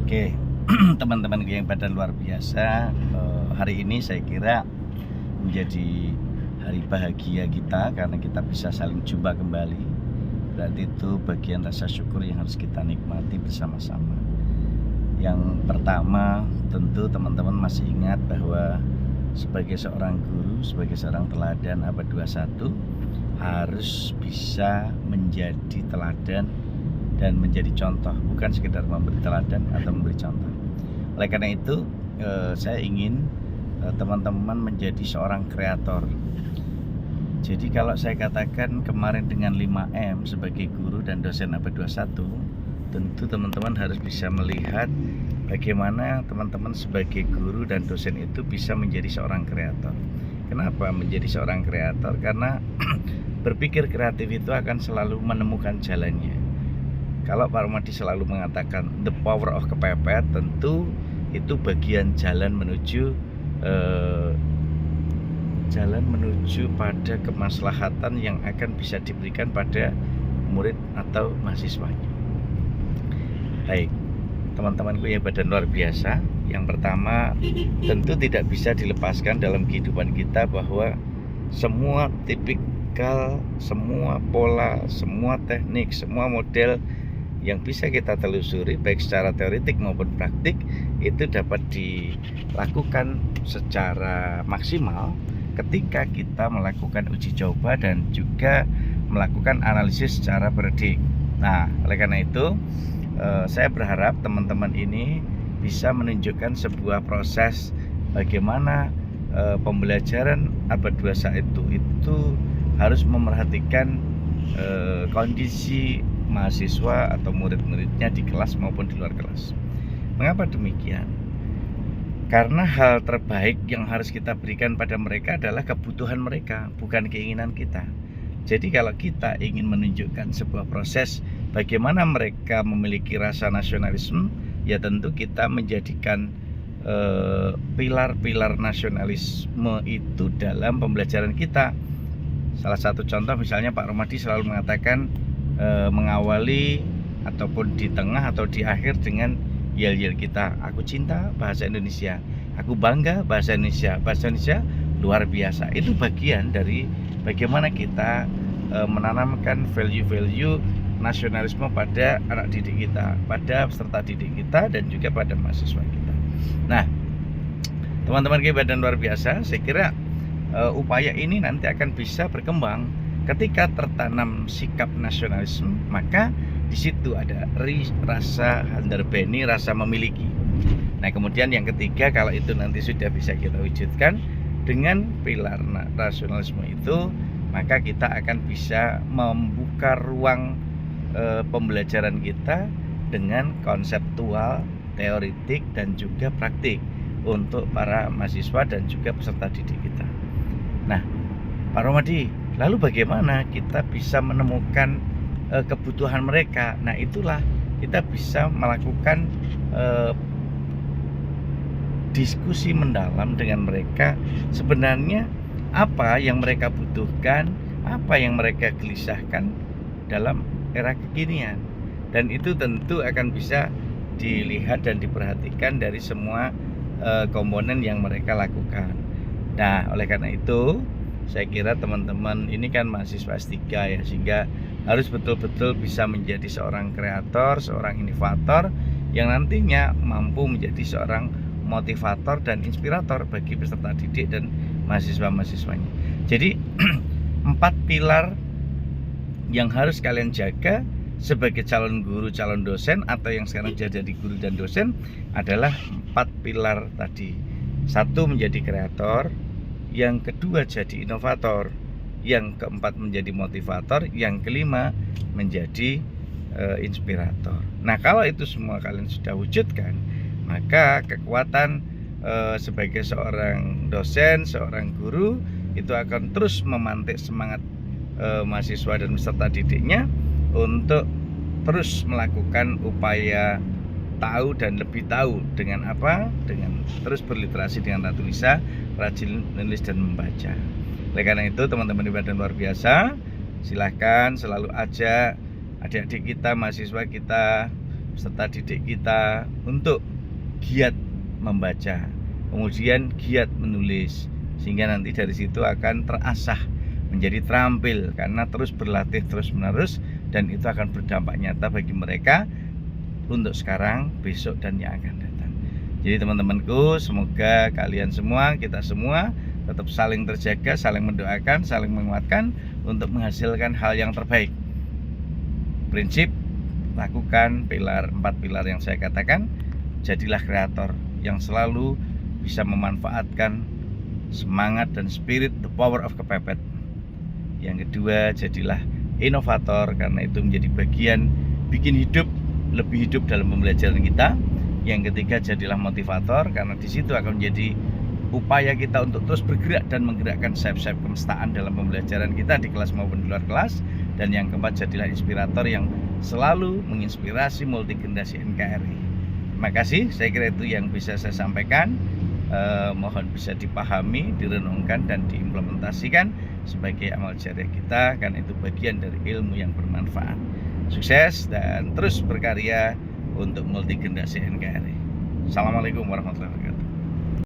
Oke, teman-teman yang pada luar biasa, hari ini saya kira menjadi hari bahagia kita karena kita bisa saling jumpa kembali. Berarti itu bagian rasa syukur yang harus kita nikmati bersama-sama. Yang pertama, tentu teman-teman masih ingat bahwa sebagai seorang guru, sebagai seorang teladan abad 21 harus bisa menjadi teladan dan menjadi contoh, bukan sekedar memberi teladan atau memberi contoh. Oleh karena itu, saya ingin teman-teman menjadi seorang kreator. Jadi kalau saya katakan kemarin dengan 5M sebagai guru dan dosen abad 21, tentu teman-teman harus bisa melihat bagaimana teman-teman sebagai guru dan dosen itu bisa menjadi seorang kreator. Kenapa menjadi seorang kreator? Karena berpikir kreatif itu akan selalu menemukan jalannya. Kalau Pak Rumadi selalu mengatakan the power of kepepet, tentu itu bagian jalan menuju pada kemaslahatan yang akan bisa diberikan pada murid atau mahasiswanya. Baik, teman-temanku yang badan luar biasa, yang pertama tentu tidak bisa dilepaskan dalam kehidupan kita bahwa semua tipikal, semua pola, semua teknik, semua model yang bisa kita telusuri baik secara teoretik maupun praktik itu dapat dilakukan secara maksimal ketika kita melakukan uji coba dan juga melakukan analisis secara beredik. Nah, oleh karena itu saya berharap teman-teman ini bisa menunjukkan sebuah proses bagaimana pembelajaran abad 21 itu harus memerhatikan kondisi mahasiswa atau murid-muridnya di kelas maupun di luar kelas. Mengapa demikian? Karena hal terbaik yang harus kita berikan pada mereka adalah kebutuhan mereka, bukan keinginan kita. Jadi kalau kita ingin menunjukkan sebuah proses bagaimana mereka memiliki rasa nasionalisme, ya tentu kita menjadikan pilar-pilar nasionalisme itu dalam pembelajaran kita. Salah satu contoh misalnya Pak Rumadi selalu mengatakan mengawali ataupun di tengah atau di akhir dengan yel-yel kita. Aku cinta bahasa Indonesia, aku bangga bahasa Indonesia, bahasa Indonesia luar biasa. Itu bagian dari bagaimana kita menanamkan value-value nasionalisme pada anak didik kita, pada peserta didik kita, dan juga pada mahasiswa kita. Nah, teman-teman badan luar biasa, saya kira upaya ini nanti akan bisa berkembang ketika tertanam sikap nasionalisme, maka di situ ada rasa handarbeni, rasa memiliki. Nah, kemudian yang ketiga, kalau itu nanti sudah bisa kita wujudkan dengan pilar nasionalisme itu, maka kita akan bisa membuka ruang pembelajaran kita dengan konseptual, teoritik, dan juga praktik untuk para mahasiswa dan juga peserta didik kita. Nah, Pak Rumadi, lalu bagaimana kita bisa menemukan kebutuhan mereka? Nah, itulah kita bisa melakukan diskusi mendalam dengan mereka. Sebenarnya apa yang mereka butuhkan, apa yang mereka gelisahkan dalam era kekinian. Dan itu tentu akan bisa dilihat dan diperhatikan dari semua komponen yang mereka lakukan. Nah, oleh karena itu saya kira teman-teman ini kan mahasiswa S3 ya, sehingga harus betul-betul bisa menjadi seorang kreator, seorang inovator yang nantinya mampu menjadi seorang motivator dan inspirator bagi peserta didik dan mahasiswa-mahasiswanya. Jadi 4 pilar yang harus kalian jaga sebagai calon guru, calon dosen, atau yang sekarang jadi guru dan dosen adalah 4 pilar tadi. 1, menjadi kreator. Yang kedua, jadi inovator. Yang keempat, menjadi motivator. Yang kelima, menjadi inspirator. Nah, kalau itu semua kalian sudah wujudkan, maka kekuatan sebagai seorang dosen, seorang guru itu akan terus memantik semangat mahasiswa dan peserta didiknya untuk terus melakukan upaya tahu dan lebih tahu dengan apa? Dengan terus berliterasi dengan Ratu Lisa, rajin menulis dan membaca. Oleh karena itu, teman-teman di badan luar biasa, silahkan selalu ajak adik-adik kita, mahasiswa kita peserta didik kita untuk giat membaca, kemudian giat menulis, sehingga nanti dari situ akan terasah menjadi terampil karena terus berlatih terus menerus, dan itu akan berdampak nyata bagi mereka untuk sekarang, besok, dan yang akan datang. Jadi teman-temanku, semoga kalian semua, kita semua tetap saling terjaga, saling mendoakan, saling menguatkan untuk menghasilkan hal yang terbaik. Prinsip, lakukan 4 pilar yang saya katakan. Jadilah kreator yang selalu bisa memanfaatkan semangat dan spirit, the power of kepepet. Yang kedua, jadilah inovator, karena itu menjadi bagian bikin lebih hidup dalam pembelajaran kita. Yang ketiga, jadilah motivator, karena di situ akan menjadi upaya kita untuk terus bergerak dan menggerakkan sayap-sayap kemestaan dalam pembelajaran kita di kelas maupun di luar kelas. Dan yang keempat, jadilah inspirator yang selalu menginspirasi multigenerasi NKRI. Terima kasih, saya kira itu yang bisa saya sampaikan. Mohon bisa dipahami, direnungkan, dan diimplementasikan sebagai amal jariah kita, karena itu bagian dari ilmu yang bermanfaat. Sukses dan terus berkarya untuk multigenerasi NKRI. Assalamualaikum warahmatullahi wabarakatuh.